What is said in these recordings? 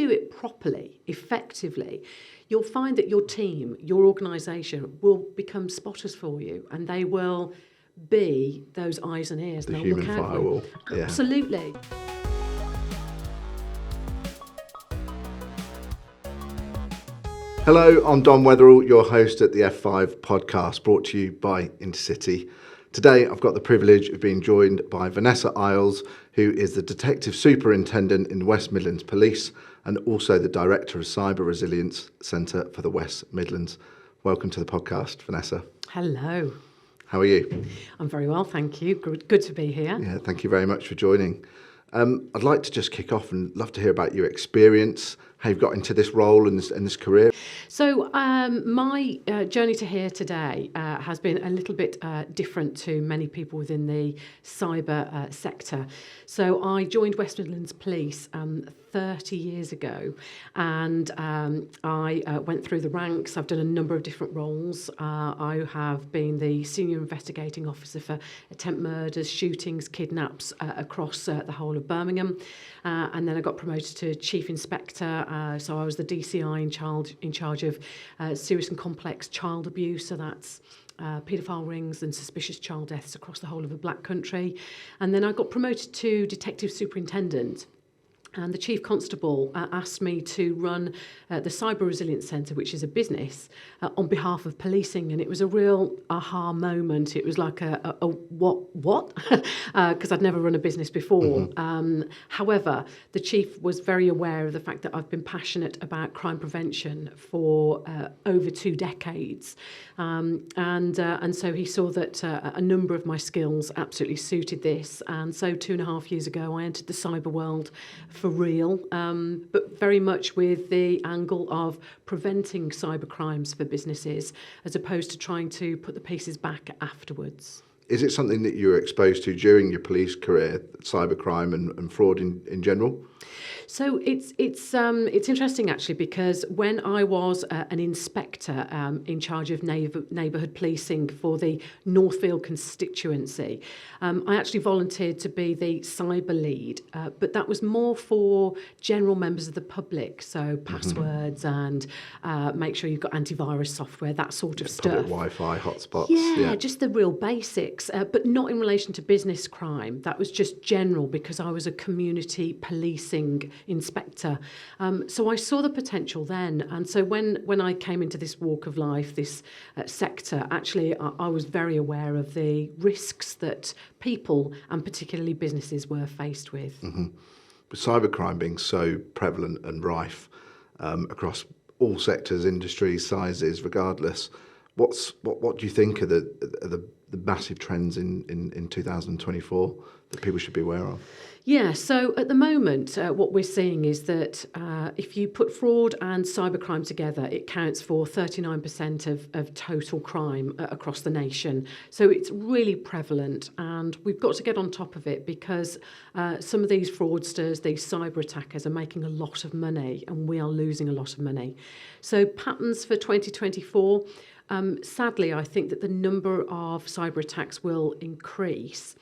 do it properly, effectively, you'll find that your team, your organisation will become spotters for you, and they will be those eyes and ears. The and human look out firewall. for you. Absolutely. Hello, I'm Don Weatherall, your host at the F5 podcast, brought to you by Intercity. Today, I've got the privilege of being joined by Vanessa Eyles, who is the Detective Superintendent in West Midlands Police and also the Director of Cyber Resilience Centre for the West Midlands. Welcome to the podcast, Vanessa. Hello. How are you? I'm very well, thank you. Good to be here. Yeah, thank you very much for joining. I'd like to just kick off and love to hear about your experience, how you've got into this role and this career. So my journey to here today has been a little bit different to many people within the cyber sector. So I joined West Midlands Police 30 years ago, and I went through the ranks. I've done a number of different roles. I have been the Senior Investigating Officer for attempt murders, shootings, kidnaps across the whole of Birmingham. And then I got promoted to Chief Inspector, so I was the DCI in charge of serious and complex child abuse, so that's paedophile rings and suspicious child deaths across the whole of the Black Country. And then I got promoted to Detective Superintendent. And the Chief Constable asked me to run the Cyber Resilience Centre, which is a business, on behalf of policing. And it was a real aha moment. It was like a what? Because I'd never run a business before. Mm-hmm. However, the Chief was very aware of the fact that I've been passionate about crime prevention for over 2 decades. And so he saw that a number of my skills absolutely suited this. And so 2.5 years ago, I entered the cyber world for real, but very much with the angle of preventing cyber crimes for businesses as opposed to trying to put the pieces back afterwards. Is it something that you were exposed to during your police career, cybercrime and fraud in general? So it's interesting actually, because when I was an inspector in charge of neighbourhood policing for the Northfield constituency, I actually volunteered to be the cyber lead, but that was more for general members of the public, so passwords and make sure you've got antivirus software, that sort of stuff. Public Wi-Fi hotspots. Yeah, just the real basics, but not in relation to business crime. That was just general because I was a community policing inspector. So I saw the potential then. And so when I came into this walk of life, this sector, actually I was very aware of the risks that people and particularly businesses were faced with. Mm-hmm. With cybercrime being so prevalent and rife across all sectors, industries, sizes, regardless, what do you think are the massive trends in 2024 that people should be aware of? Yeah, so at the moment, what we're seeing is that if you put fraud and cybercrime together, it counts for 39% of total crime across the nation. So it's really prevalent, and we've got to get on top of it because some of these fraudsters, these cyber attackers, are making a lot of money, and we are losing a lot of money. So patterns for 2024, sadly, I think that the number of cyber attacks will increase.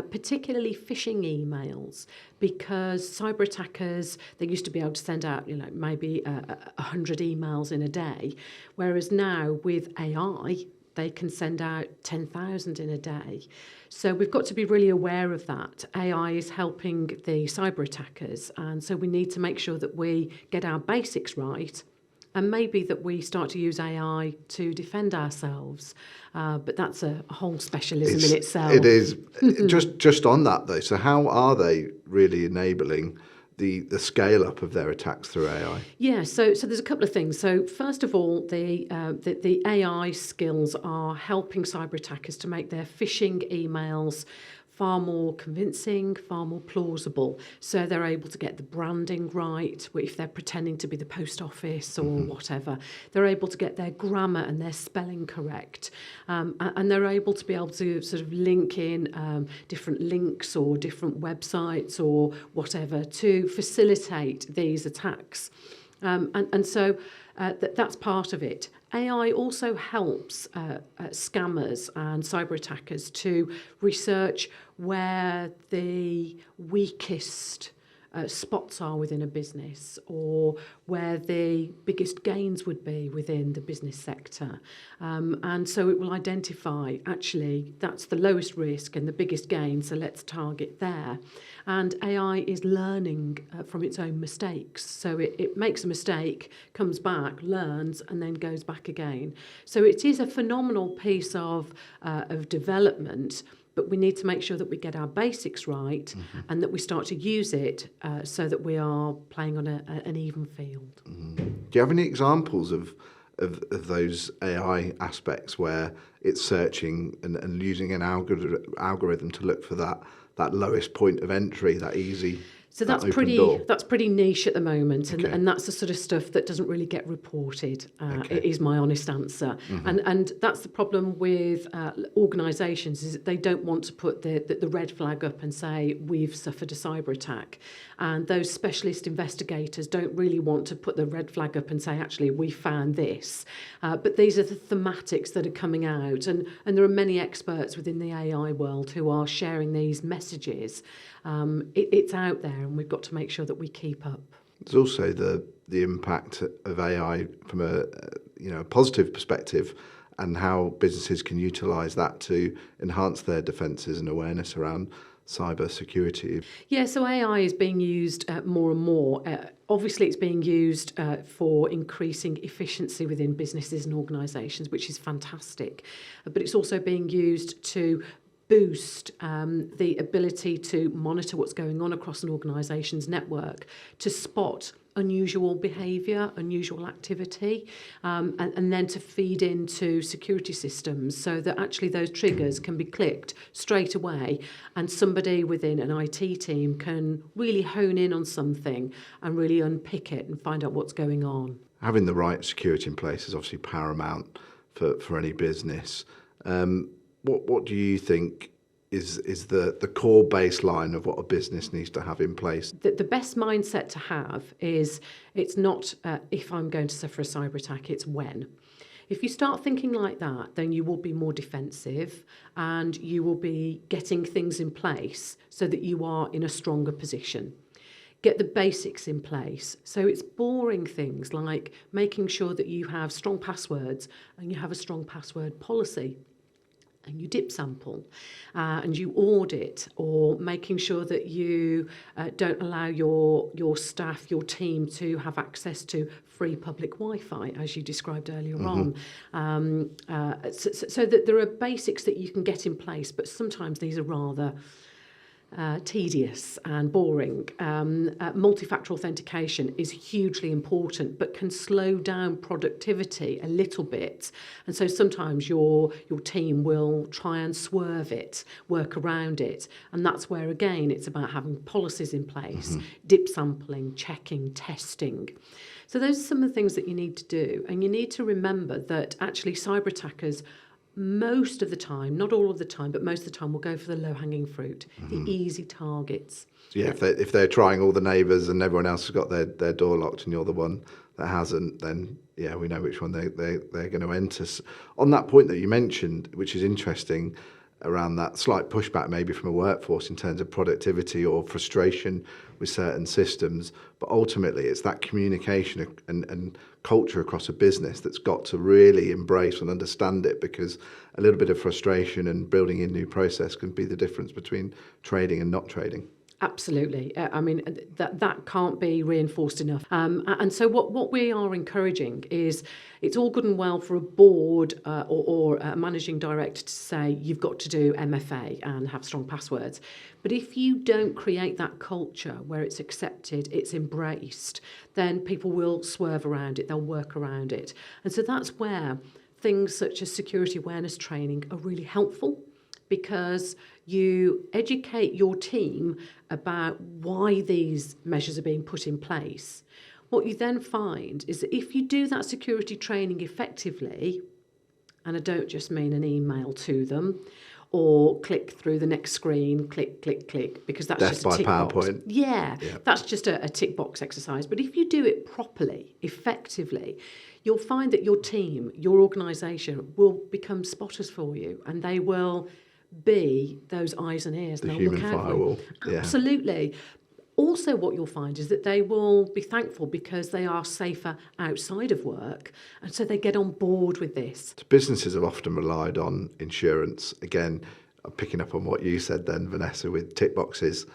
Particularly phishing emails, because cyber attackers, they used to be able to send out, maybe 100 emails in a day, whereas now with AI, they can send out 10,000 in a day. So we've got to be really aware of that. AI is helping the cyber attackers, and so we need to make sure that we get our basics right. And maybe that we start to use AI to defend ourselves. But that's a whole specialism in itself. It is. Just on that, though, so how are they really enabling the scale-up of their attacks through AI? Yeah, so there's a couple of things. So first of all, the AI skills are helping cyber attackers to make their phishing emails far more convincing, far more plausible. So they're able to get the branding right, if they're pretending to be the post office or whatever. They're able to get their grammar and their spelling correct. And they're able to sort of link in different links or different websites or whatever to facilitate these attacks. So that's part of it. AI also helps scammers and cyber attackers to research where the weakest spots are within a business, or where the biggest gains would be within the business sector. And so it will identify, actually, that's the lowest risk and the biggest gain, so let's target there. And AI is learning from its own mistakes. So it makes a mistake, comes back, learns, and then goes back again. So it is a phenomenal piece of development, but we need to make sure that we get our basics right, and that we start to use it so that we are playing on an even field. Do you have any examples of those AI aspects where it's searching and using an algorithm to look for that lowest point of entry, that easy? So that's pretty niche at the moment, and that's the sort of stuff that doesn't really get reported. It is my honest answer, and that's the problem with organisations, is that they don't want to put the red flag up and say we've suffered a cyber attack, and those specialist investigators don't really want to put the red flag up and say actually we found this. But these are the thematics that are coming out, and there are many experts within the AI world who are sharing these messages. It's out there, and we've got to make sure that we keep up. There's also the impact of AI from a positive perspective, and how businesses can utilise that to enhance their defences and awareness around cyber security. Yeah, so AI is being used more and more. Obviously, it's being used for increasing efficiency within businesses and organisations, which is fantastic. But it's also being used to boost the ability to monitor what's going on across an organisation's network, to spot unusual behaviour, unusual activity, and then to feed into security systems so that actually those triggers can be clicked straight away, and somebody within an IT team can really hone in on something and really unpick it and find out what's going on. Having the right security in place is obviously paramount for any business. What do you think is the core baseline of what a business needs to have in place? The best mindset to have is, it's not if I'm going to suffer a cyber attack, it's when. If you start thinking like that, then you will be more defensive, and you will be getting things in place so that you are in a stronger position. Get the basics in place. So it's boring things like making sure that you have strong passwords and you have a strong password policy, and you dip sample, and you audit, or making sure that you don't allow your staff, your team, to have access to free public Wi-Fi, as you described earlier on. So that there are basics that you can get in place, but sometimes these are rather tedious and boring. Multi-factor authentication is hugely important, but can slow down productivity a little bit. And so sometimes your team will try and swerve it, work around it. And that's where, again, it's about having policies in place, dip sampling, checking, testing. So those are some of the things that you need to do. And you need to remember that actually cyber attackers, most of the time, not all of the time, but most of the time, will go for the low-hanging fruit, the easy targets. Yeah, if they're trying all the neighbours and everyone else has got their door locked and you're the one that hasn't, then yeah, we know which one they're going to enter. On that point that you mentioned, which is interesting, around that slight pushback maybe from a workforce in terms of productivity or frustration with certain systems, but ultimately it's that communication and culture across a business that's got to really embrace and understand it, because a little bit of frustration and building in new process can be the difference between trading and not trading. Absolutely. I mean, that can't be reinforced enough. And so what we are encouraging is, it's all good and well for a board or a managing director to say you've got to do MFA and have strong passwords. But if you don't create that culture where it's accepted, it's embraced, then people will swerve around it, they'll work around it. And so that's where things such as security awareness training are really helpful, because you educate your team about why these measures are being put in place. What you then find is that if you do that security training effectively, and I don't just mean an email to them, or click through the next screen, click, because that's just a tick box. Yeah, that's just a tick box exercise. But if you do it properly, effectively, you'll find that your team, your organisation, will become spotters for you, and they will be those eyes and ears. The human firewall. Yeah. Absolutely. Also, what you'll find is that they will be thankful because they are safer outside of work, and so they get on board with this. Businesses have often relied on insurance. Again, I'm picking up on what you said then, Vanessa, with tick boxes.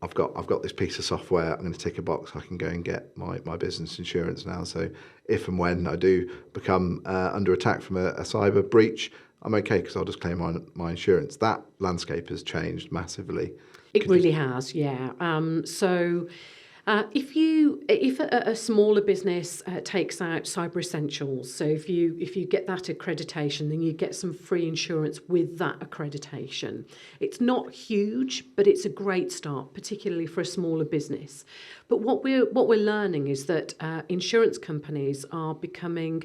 I've got this piece of software. I'm going to tick a box. I can go and get my business insurance now. So if and when I do become under attack from a cyber breach, I'm okay because I'll just claim my insurance. That landscape has changed massively. It really has, yeah. If a smaller business takes out Cyber Essentials, so if you get that accreditation, then you get some free insurance with that accreditation. It's not huge, but it's a great start, particularly for a smaller business. But what we're learning is that insurance companies are becoming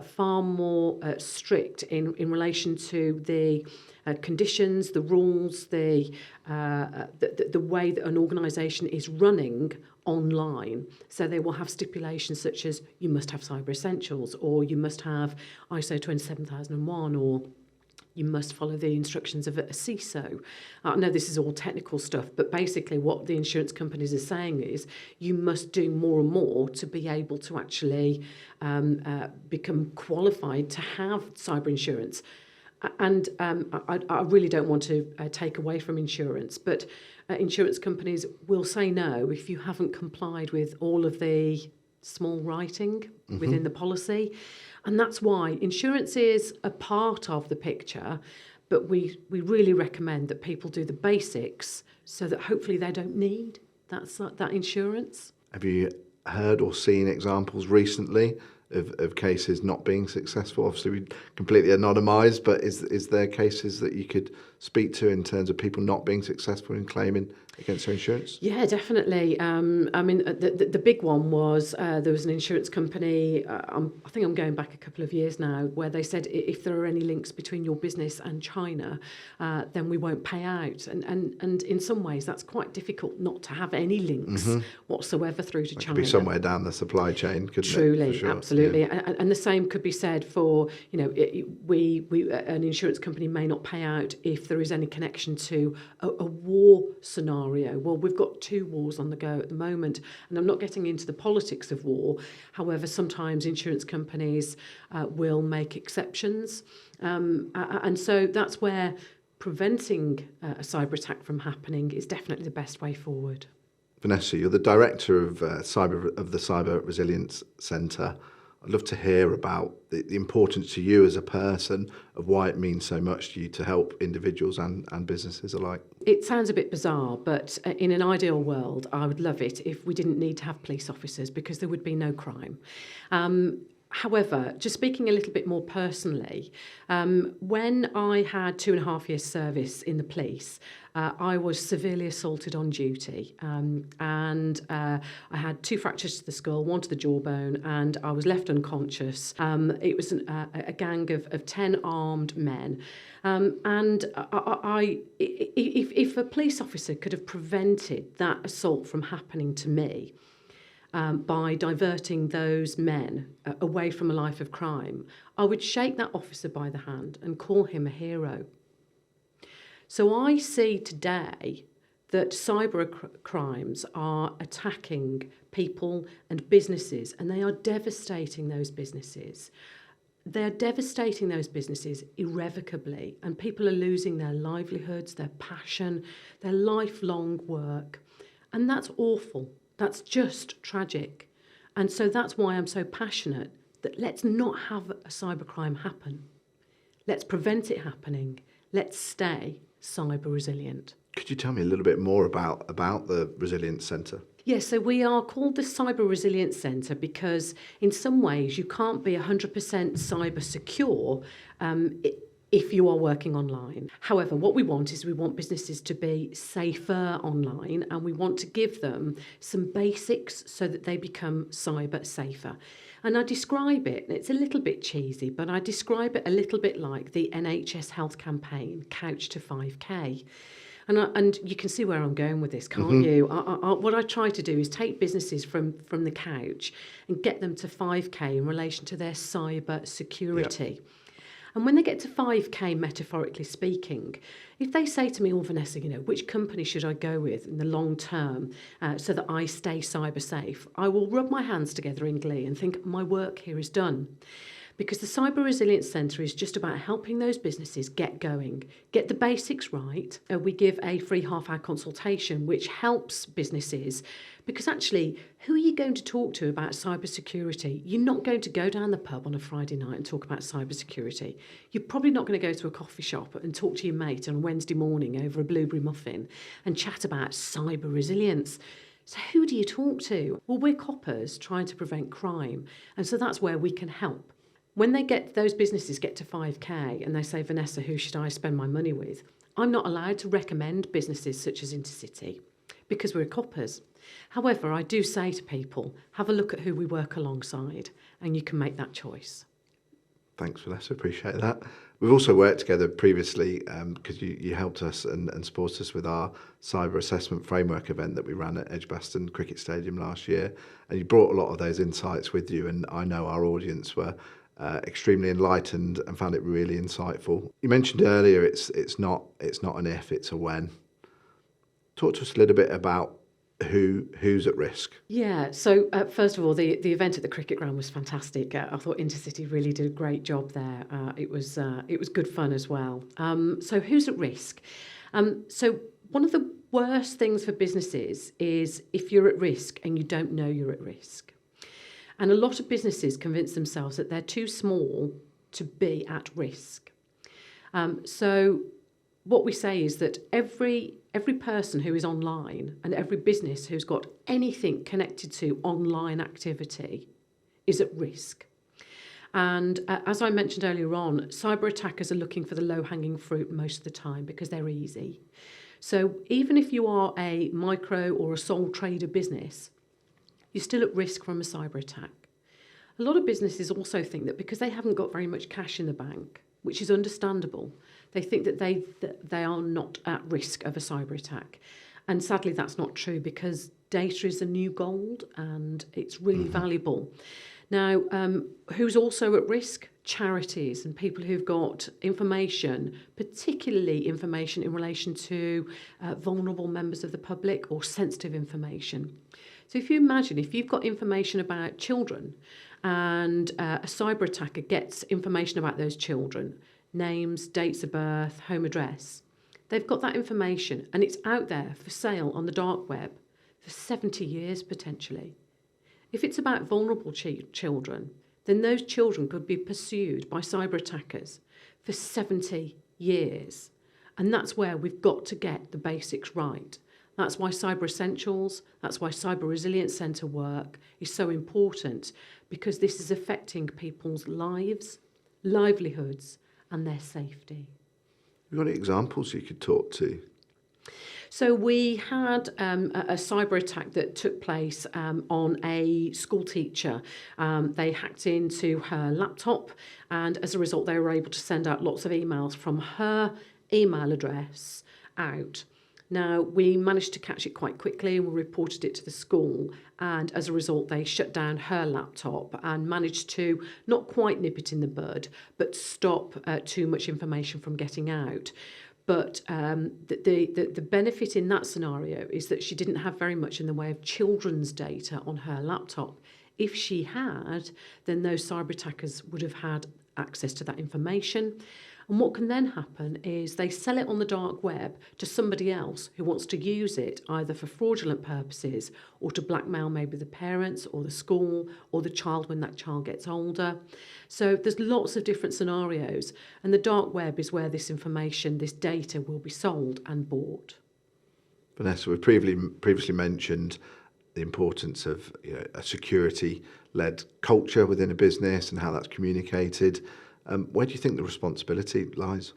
far more strict in relation to the conditions, the rules, the way that an organisation is running online. So they will have stipulations such as you must have Cyber Essentials, or you must have ISO 27001, or you must follow the instructions of a CISO. I know this is all technical stuff, but basically what the insurance companies are saying is you must do more and more to be able to actually become qualified to have cyber insurance. And I really don't want to take away from insurance, but insurance companies will say no if you haven't complied with all of the small writing within the policy. And that's why insurance is a part of the picture, but we really recommend that people do the basics so that hopefully they don't need that insurance. Have you heard or seen examples recently of cases not being successful? Obviously, we completely anonymised, but is there cases that you could speak to in terms of people not being successful in claiming against their insurance? Yeah, definitely. I mean, the big one was there was an insurance company, I think I'm going back a couple of years now, where they said if there are any links between your business and China, then we won't pay out. And in some ways, that's quite difficult not to have any links whatsoever through to It China. could be somewhere down the supply chain, couldn't Truly, it? For sure. absolutely. Yeah. And the same could be said for, an insurance company may not pay out if there is any connection to a war scenario. Well, we've got 2 wars on the go at the moment, and I'm not getting into the politics of war. However, sometimes insurance companies will make exceptions. And so that's where preventing a cyber attack from happening is definitely the best way forward. Vanessa, you're the director of the Cyber Resilience Centre. I'd love to hear about the importance to you as a person of why it means so much to you to help individuals and businesses alike. It sounds a bit bizarre, but in an ideal world, I would love it if we didn't need to have police officers because there would be no crime. However, just speaking a little bit more personally, when I had 2.5 years service in the police, I was severely assaulted on duty, and I had 2 fractures to the skull, 1 to the jawbone, and I was left unconscious. It was a gang of 10 armed men. If a police officer could have prevented that assault from happening to me, by diverting those men away from a life of crime, I would shake that officer by the hand and call him a hero. So I see today that cyber crimes are attacking people and businesses, and they are devastating those businesses. They're devastating those businesses irrevocably, and people are losing their livelihoods, their passion, their lifelong work. And that's awful. That's just tragic. And so that's why I'm so passionate that let's not have a cybercrime happen. Let's prevent it happening. Let's stay cyber resilient. Could you tell me a little bit more about the Resilience Centre? Yes, so we are called the Cyber Resilience Centre because in some ways you can't be 100% cyber secure if you are working online. However, what we want is we want businesses to be safer online, and we want to give them some basics so that they become cyber safer. And I describe it, it's a little bit cheesy, but I describe it a little bit like the NHS health campaign, Couch to 5K. And you can see where I'm going with this, can't you? What I try to do is take businesses from the couch and get them to 5K in relation to their cyber security. Yep. And when they get to 5k, metaphorically speaking, if they say to me, oh, Vanessa, which company should I go with in the long term so that I stay cyber safe, I will rub my hands together in glee and think my work here is done. Because the Cyber Resilience Centre is just about helping those businesses get going, get the basics right. We give a free half-hour consultation, which helps businesses. Because actually, who are you going to talk to about cybersecurity? You're not going to go down the pub on a Friday night and talk about cybersecurity. You're probably not going to go to a coffee shop and talk to your mate on a Wednesday morning over a blueberry muffin and chat about cyber resilience. So who do you talk to? Well, we're coppers trying to prevent crime. And so that's where we can help. When those businesses get to 5k and they say, Vanessa, who should I spend my money with? I'm not allowed to recommend businesses such as Intercity because we're coppers. However, I do say to people, have a look at who we work alongside and you can make that choice. Thanks, Vanessa. Appreciate that. We've also worked together previously because you helped us and supported us with our cyber assessment framework event that we ran at Edgbaston Cricket Stadium last year. And you brought a lot of those insights with you, and I know our audience were extremely enlightened and found it really insightful. You mentioned earlier it's not an if, it's a when. Talk to us a little bit about who's at risk. Yeah, so first of all, the event at the cricket ground was fantastic. I thought Intercity really did a great job there. It was good fun as well. So who's at risk? So one of the worst things for businesses is if you're at risk and you don't know you're at risk. And a lot of businesses convince themselves that they're too small to be at risk. So what we say is that every person who is online and every business who's got anything connected to online activity is at risk. And as I mentioned earlier on, cyber attackers are looking for the low-hanging fruit most of the time because they're easy. So even if you are a micro or a sole trader business, you're still at risk from a cyber attack. A lot of businesses also think that because they haven't got very much cash in the bank, which is understandable, they think that they are not at risk of a cyber attack. And sadly, that's not true because data is the new gold and it's really valuable. Now, who's also at risk? Charities and people who've got information, particularly information in relation to vulnerable members of the public or sensitive information. So if you imagine, if you've got information about children and a cyber attacker gets information about those children, names, dates of birth, home address, they've got that information and it's out there for sale on the dark web for 70 years potentially. If it's about vulnerable children, then those children could be pursued by cyber attackers for 70 years. And that's where we've got to get the basics right. That's why Cyber Essentials, that's why Cyber Resilience Centre work is so important, because this is affecting people's lives, livelihoods, and their safety. Have you got any examples you could talk to? So we had a cyber attack that took place on a school teacher. They hacked into her laptop, and as a result, they were able to send out lots of emails from her email address out. Now, we managed to catch it quite quickly and we reported it to the school, and as a result they shut down her laptop and managed to not quite nip it in the bud but stop too much information from getting out. But the benefit in that scenario is that she didn't have very much in the way of children's data on her laptop. If she had, then those cyber attackers would have had access to that information. And what can then happen is they sell it on the dark web to somebody else who wants to use it either for fraudulent purposes or to blackmail maybe the parents or the school or the child when that child gets older. So there's lots of different scenarios, and the dark web is where this information, this data will be sold and bought. Vanessa, we previously mentioned the importance of a security-led culture within a business and how that's communicated. Where do you think the responsibility lies?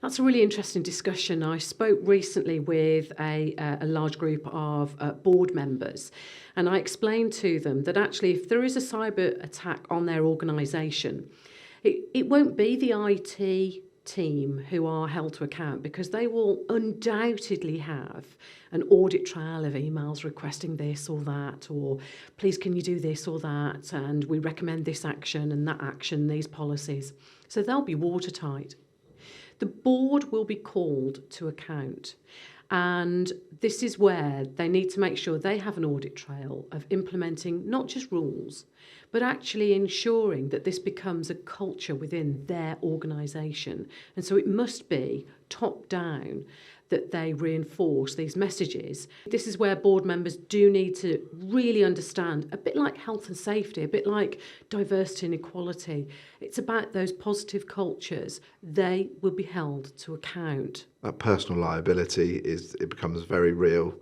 That's a really interesting discussion. I spoke recently with a large group of board members, and I explained to them that actually if there is a cyber attack on their organisation, it won't be the IT team who are held to account, because they will undoubtedly have an audit trail of emails requesting this or that, or please can you do this or that, and we recommend this action and that action, these policies. So they'll be watertight. The board will be called to account, and this is where they need to make sure they have an audit trail of implementing not just rules, but actually ensuring that this becomes a culture within their organisation. And so it must be top down that they reinforce these messages. This is where board members do need to really understand, a bit like health and safety, a bit like diversity and equality. It's about those positive cultures. They will be held to account. That personal liability it becomes very real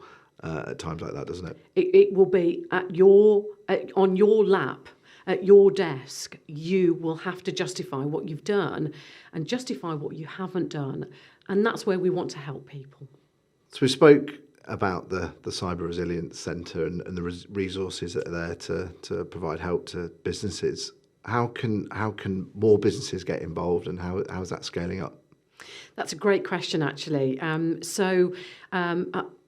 at times like that, doesn't it? It will be on your lap, at your desk. You will have to justify what you've done and justify what you haven't done. And that's where we want to help people. So we spoke about the Cyber Resilience Centre and the resources that are there to provide help to businesses. How can more businesses get involved, and how is that scaling up? That's a great question, actually.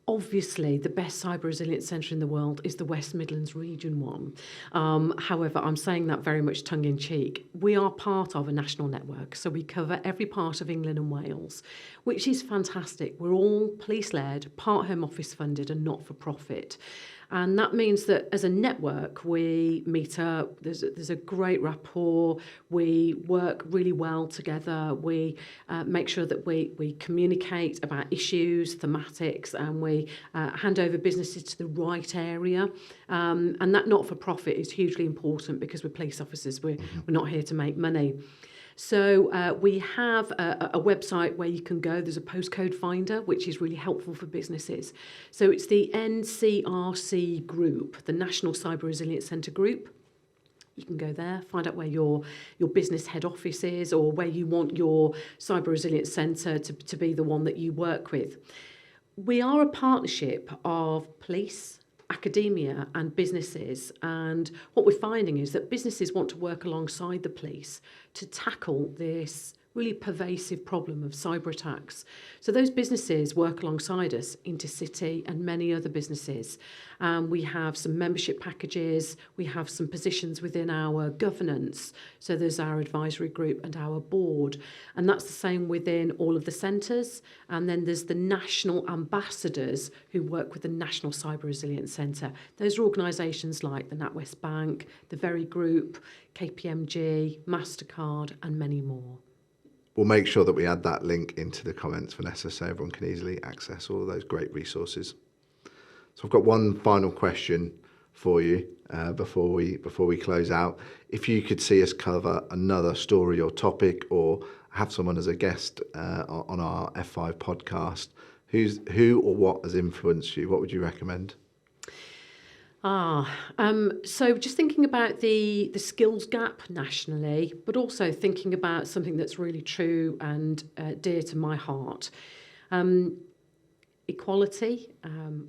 Obviously, the best cyber resilience centre in the world is the West Midlands region one. However, I'm saying that very much tongue-in-cheek. We are part of a national network, so we cover every part of England and Wales, which is fantastic. We're all police-led, part Home Office funded and not-for-profit. And that means that as a network, we meet up, there's a great rapport, we work really well together, we make sure that we communicate about issues, thematics, and we hand over businesses to the right area. And that not-for-profit is hugely important, because we're police officers, we're not here to make money. So we have a website where you can go. There's a postcode finder, which is really helpful for businesses. So it's the NCRC group, the National Cyber Resilience Centre group. You can go there, find out where your business head office is, or where you want your Cyber Resilience Centre to be the one that you work with. We are a partnership of police, academia and businesses, and what we're finding is that businesses want to work alongside the police to tackle this really pervasive problem of cyber attacks. So those businesses work alongside us, Intercity and many other businesses. We have some membership packages, we have some positions within our governance. So there's our advisory group and our board, and that's the same within all of the centres. And then there's the national ambassadors who work with the National Cyber Resilience Centre. Those are organisations like the NatWest Bank, the Very Group, KPMG, MasterCard and many more. We'll make sure that we add that link into the comments, Vanessa, so everyone can easily access all of those great resources. So I've got one final question for you before we close out. If you could see us cover another story or topic, or have someone as a guest on our F5 podcast, who or what has influenced you, what would you recommend? So just thinking about the skills gap nationally, but also thinking about something that's really true and dear to my heart. Equality.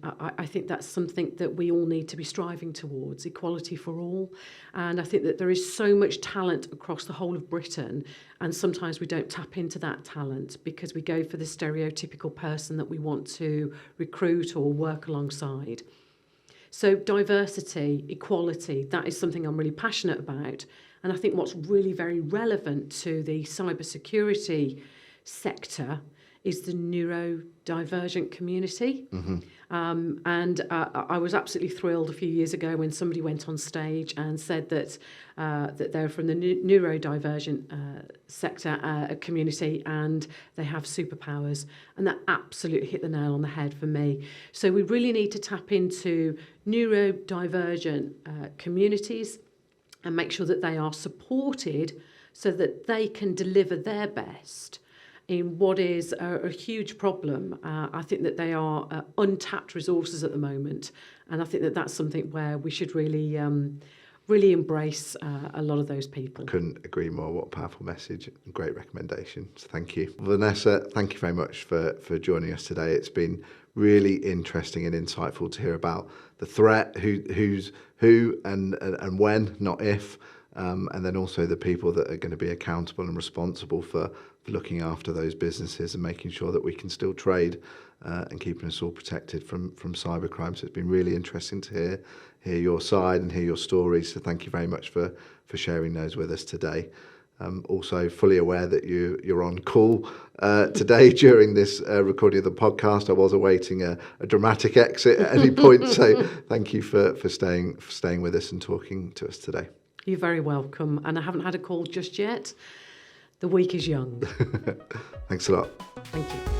I think that's something that we all need to be striving towards, equality for all. And I think that there is so much talent across the whole of Britain, and sometimes we don't tap into that talent because we go for the stereotypical person that we want to recruit or work alongside. So diversity, equality, that is something I'm really passionate about. And I think what's really very relevant to the cybersecurity sector is the neurodivergent community. I was absolutely thrilled a few years ago when somebody went on stage and said that they're from the neurodivergent sector community and they have superpowers. And that absolutely hit the nail on the head for me. So we really need to tap into neurodivergent communities and make sure that they are supported so that they can deliver their best in what is a huge problem. I think that they are untapped resources at the moment, and I think that that's something where we should really embrace a lot of those people. Couldn't agree more. What a powerful message and great recommendation. So thank you. Vanessa, thank you very much for joining us today. It's been really interesting and insightful to hear about the threat, who and when, not if, and then also the people that are going to be accountable and responsible for looking after those businesses and making sure that we can still trade and keeping us all protected from cybercrime. So it's been really interesting to hear your side and hear your stories. So thank you very much for sharing those with us today. Also fully aware that you're on call today during this recording of the podcast. I was awaiting a dramatic exit at any point, so thank you for staying with us and talking to us today. You're very welcome, and I haven't had a call just yet. The week is young. Thanks a lot. Thank you.